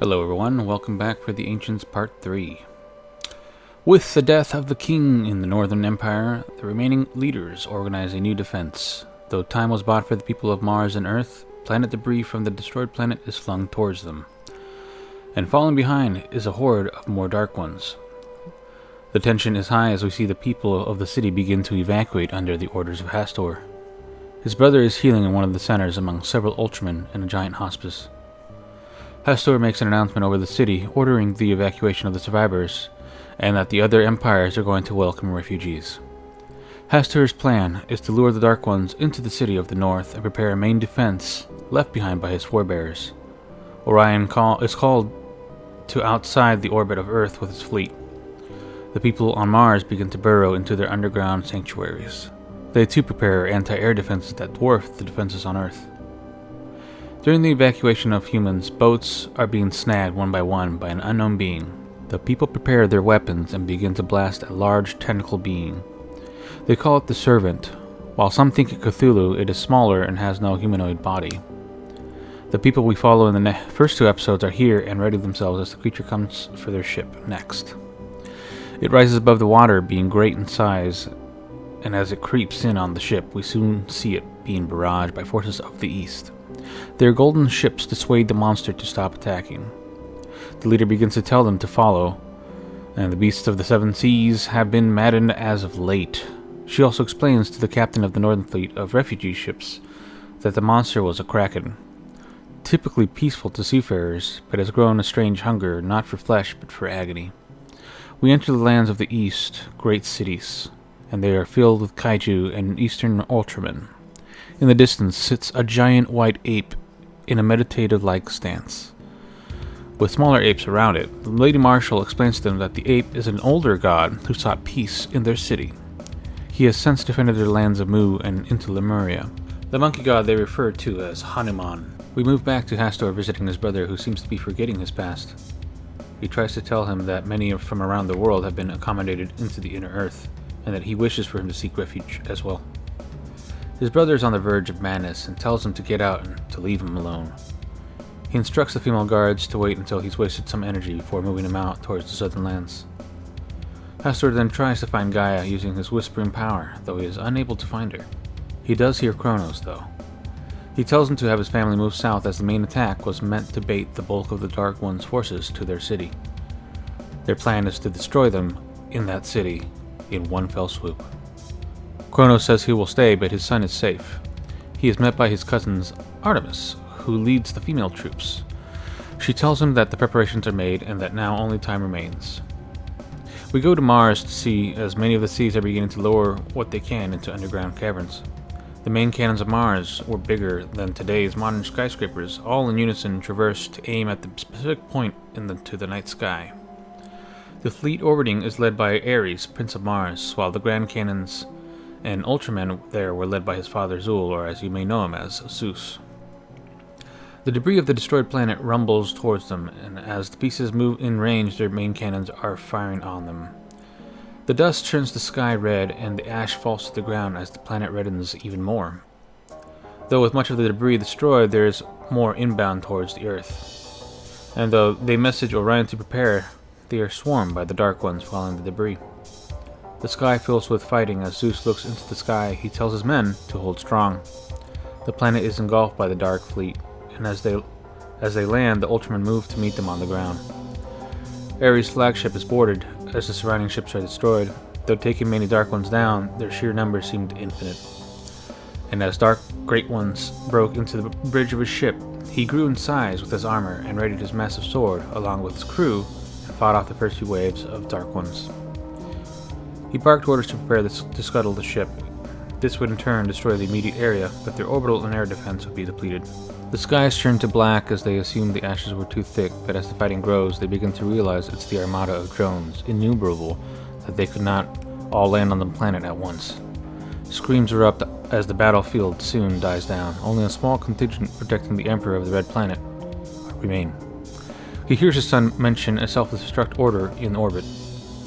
Hello everyone, welcome back for the Ancients Part 3. With the death of the king in the Northern Empire, the remaining leaders organize a new defense. Though time was bought for the people of Mars and Earth, planet debris from the destroyed planet is flung towards them. And falling behind is a horde of more Dark Ones. The tension is high as we see the people of the city begin to evacuate under the orders of Hastor. His brother is healing in one of the centers among several Ultramen and a giant hospice. Hastor makes an announcement over the city, ordering the evacuation of the survivors, and that the other empires are going to welcome refugees. Hastor's plan is to lure the Dark Ones into the city of the north and prepare a main defense left behind by his forebears. Orion is called to outside the orbit of Earth with his fleet. The people on Mars begin to burrow into their underground sanctuaries. They too prepare anti-air defenses that dwarf the defenses on Earth. During the evacuation of humans, boats are being snagged one by one by an unknown being. The people prepare their weapons and begin to blast a large tentacle being. They call it the Servant. While some think it Cthulhu, it is smaller and has no humanoid body. The people we follow in the first two episodes are here and ready themselves as the creature comes for their ship next. It rises above the water, being great in size, and as it creeps in on the ship, we soon see it being barraged by forces of the east. Their golden ships dissuade the monster to stop attacking. The leader begins to tell them to follow, and the beasts of the seven seas have been maddened as of late. She also explains to the captain of the northern fleet of refugee ships that the monster was a kraken, typically peaceful to seafarers, but has grown a strange hunger, not for flesh but for agony. We enter the lands of the east, great cities, and they are filled with kaiju and eastern Ultramen. In the distance sits a giant white ape in a meditative-like stance, with smaller apes around it. The Lady Marshal explains to them that the ape is an older god who sought peace in their city. He has since defended their lands of Mu and into Lemuria. The monkey god they refer to as Hanuman. We move back to Hastor visiting his brother, who seems to be forgetting his past. He tries to tell him that many from around the world have been accommodated into the inner earth, and that he wishes for him to seek refuge as well. His brother is on the verge of madness and tells him to get out and to leave him alone. He instructs the female guards to wait until he's wasted some energy before moving him out towards the southern lands. Hastor then tries to find Gaia using his whispering power, though he is unable to find her. He does hear Kronos, though. He tells him to have his family move south as the main attack was meant to bait the bulk of the Dark One's forces to their city. Their plan is to destroy them in that city in one fell swoop. Kronos says he will stay, but his son is safe. He is met by his cousins Artemis, who leads the female troops. She tells him that the preparations are made and that now only time remains. We go to Mars to see as many of the seas are beginning to lower what they can into underground caverns. The main cannons of Mars were bigger than today's modern skyscrapers, all in unison traversed to aim at the specific point to the night sky. The fleet orbiting is led by Ares, Prince of Mars, while the Grand Cannons and Ultramen there were led by his father Zul, or as you may know him as Zeus. The debris of the destroyed planet rumbles towards them, and as the pieces move in range, their main cannons are firing on them. The dust turns the sky red, and the ash falls to the ground as the planet reddens even more. Though with much of the debris destroyed, there is more inbound towards the Earth. And though they message Orion to prepare, they are swarmed by the Dark Ones following the debris. The sky fills with fighting. As Zeus looks into the sky, he tells his men to hold strong. The planet is engulfed by the Dark Fleet, and as they land, the Ultramen move to meet them on the ground. Ares' flagship is boarded as the surrounding ships are destroyed. Though taking many Dark Ones down, their sheer numbers seemed infinite. And as Great Ones broke into the bridge of his ship, he grew in size with his armor and readied his massive sword along with his crew and fought off the first few waves of Dark Ones. He barked orders to prepare to scuttle the ship. This would in turn destroy the immediate area, but their orbital and air defense would be depleted. The skies turn to black as they assume the ashes were too thick, but as the fighting grows, they begin to realize it's the armada of drones, innumerable, that they could not all land on the planet at once. Screams erupt as the battlefield soon dies down. Only a small contingent protecting the Emperor of the Red Planet remain. He hears his son mention a self-destruct order in orbit.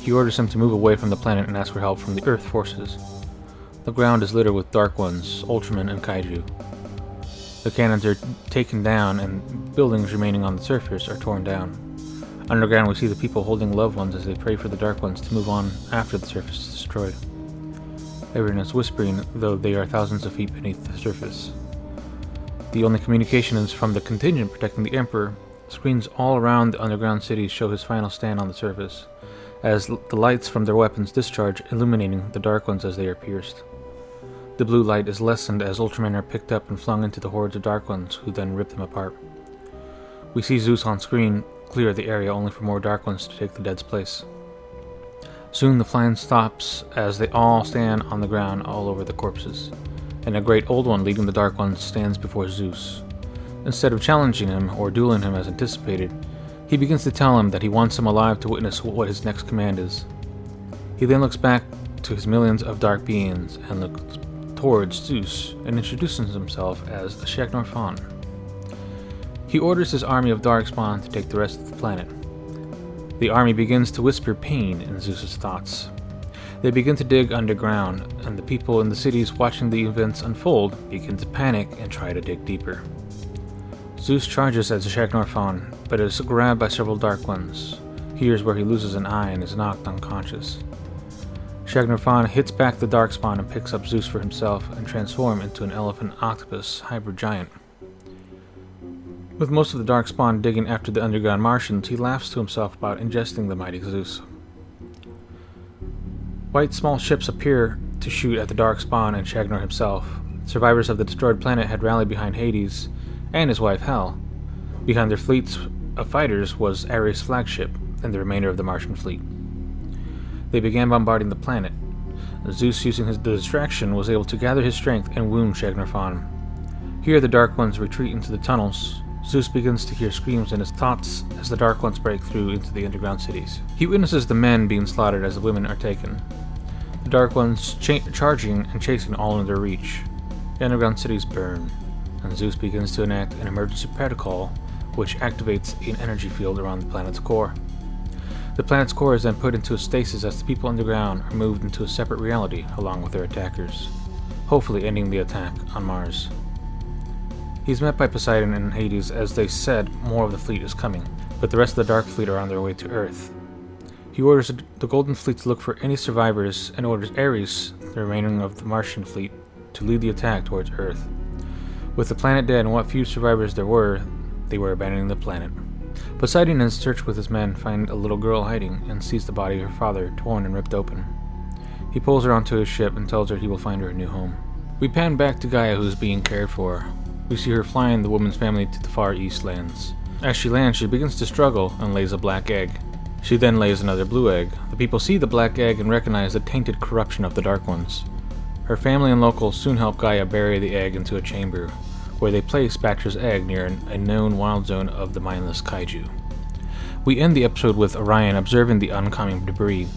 He orders him to move away from the planet and ask for help from the Earth forces. The ground is littered with Dark Ones, Ultramen, and Kaiju. The cannons are taken down, and buildings remaining on the surface are torn down. Underground, we see the people holding loved ones as they pray for the Dark Ones to move on after the surface is destroyed. Everyone is whispering, though they are thousands of feet beneath the surface. The only communication is from the contingent protecting the Emperor. Screens all around the underground cities show his final stand on the surface, as the lights from their weapons discharge, illuminating the Dark Ones as they are pierced. The blue light is lessened as Ultramen are picked up and flung into the hordes of Dark Ones, who then rip them apart. We see Zeus on screen clear the area only for more Dark Ones to take the dead's place. Soon the flying stops as they all stand on the ground all over the corpses, and a great old one leading the Dark Ones stands before Zeus. Instead of challenging him or dueling him as anticipated, he begins to tell him that he wants him alive to witness what his next command is. He then looks back to his millions of dark beings and looks towards Zeus and introduces himself as Shagnar Fawn. He orders his army of Darkspawn to take the rest of the planet. The army begins to whisper pain in Zeus's thoughts. They begin to dig underground, and the people in the cities watching the events unfold begin to panic and try to dig deeper. Zeus charges at Shagnar Fawn, but is grabbed by several Dark Ones. Here's where he loses an eye and is knocked unconscious. Shagnar Fawn hits back the Darkspawn and picks up Zeus for himself and transforms into an elephant octopus hybrid giant. With most of the Darkspawn digging after the underground Martians, he laughs to himself about ingesting the mighty Zeus. White small ships appear to shoot at the Darkspawn and Shagnar himself. Survivors of the destroyed planet had rallied behind Hades and his wife Hel. Behind their fleets of fighters was Ares' flagship and the remainder of the Martian fleet. They began bombarding the planet. Zeus, using the distraction, was able to gather his strength and wound Shagnar Fawn. Here the Dark Ones retreat into the tunnels. Zeus begins to hear screams in his thoughts as the Dark Ones break through into the underground cities. He witnesses the men being slaughtered as the women are taken. The Dark Ones charging and chasing all in their reach. The underground cities burn, and Zeus begins to enact an emergency protocol which activates an energy field around the planet's core. The planet's core is then put into a stasis as the people underground are moved into a separate reality along with their attackers, hopefully ending the attack on Mars. He's met by Poseidon and Hades as they said more of the fleet is coming, but the rest of the Dark Fleet are on their way to Earth. He orders the Golden Fleet to look for any survivors and orders Ares, the remaining of the Martian fleet, to lead the attack towards Earth. With the planet dead and what few survivors there were, they were abandoning the planet. Poseidon, in his search with his men, finds a little girl hiding and sees the body of her father torn and ripped open. He pulls her onto his ship and tells her he will find her a new home. We pan back to Gaia, who is being cared for. We see her flying the woman's family to the Far East lands. As she lands, she begins to struggle and lays a black egg. She then lays another blue egg. The people see the black egg and recognize the tainted corruption of the Dark Ones. Her family and locals soon help Gaia bury the egg into a chamber, where they place Batra's egg near a known wild zone of the mindless kaiju. We end the episode with Orion observing the oncoming debris,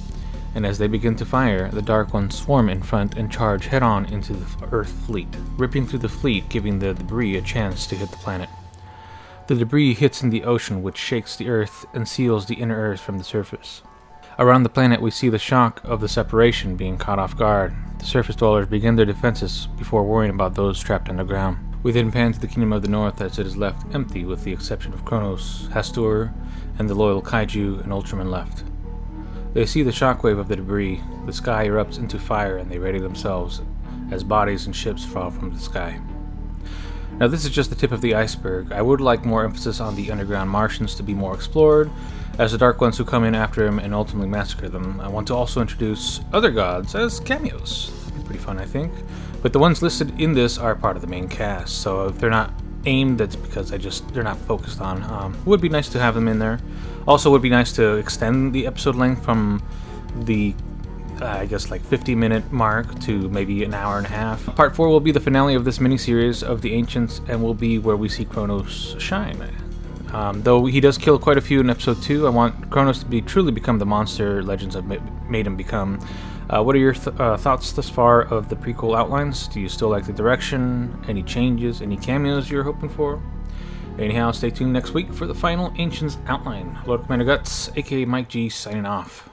and as they begin to fire, the Dark Ones swarm in front and charge head-on into the Earth fleet, ripping through the fleet, giving the debris a chance to hit the planet. The debris hits in the ocean, which shakes the Earth and seals the inner Earth from the surface. Around the planet, we see the shock of the separation being caught off guard. The surface dwellers begin their defenses before worrying about those trapped underground. We then pan to the Kingdom of the North as it is left empty with the exception of Kronos, Hastur, and the loyal kaiju and Ultraman left. They see the shockwave of the debris, the sky erupts into fire, and they ready themselves as bodies and ships fall from the sky. Now this is just the tip of the iceberg. I would like more emphasis on the underground Martians to be more explored, as the Dark Ones who come in after him and ultimately massacre them. I want to also introduce other gods as cameos. That'd be pretty fun, I think. But the ones listed in this are part of the main cast, so if they're not aimed, that's because they're not focused on. Would be nice to have them in there. Also, would be nice to extend the episode length from the, 50-minute mark to maybe an hour and a half. Part 4 will be the finale of this miniseries of the Ancients and will be where we see Kronos shine. Though he does kill quite a few in episode 2, I want Kronos to truly become the monster legends have made him become. What are your thoughts thus far of the prequel outlines? Do you still like the direction? Any changes? Any cameos you're hoping for? Anyhow, stay tuned next week for the final Ancients outline. Lord Commander Guts, aka Mike G, signing off.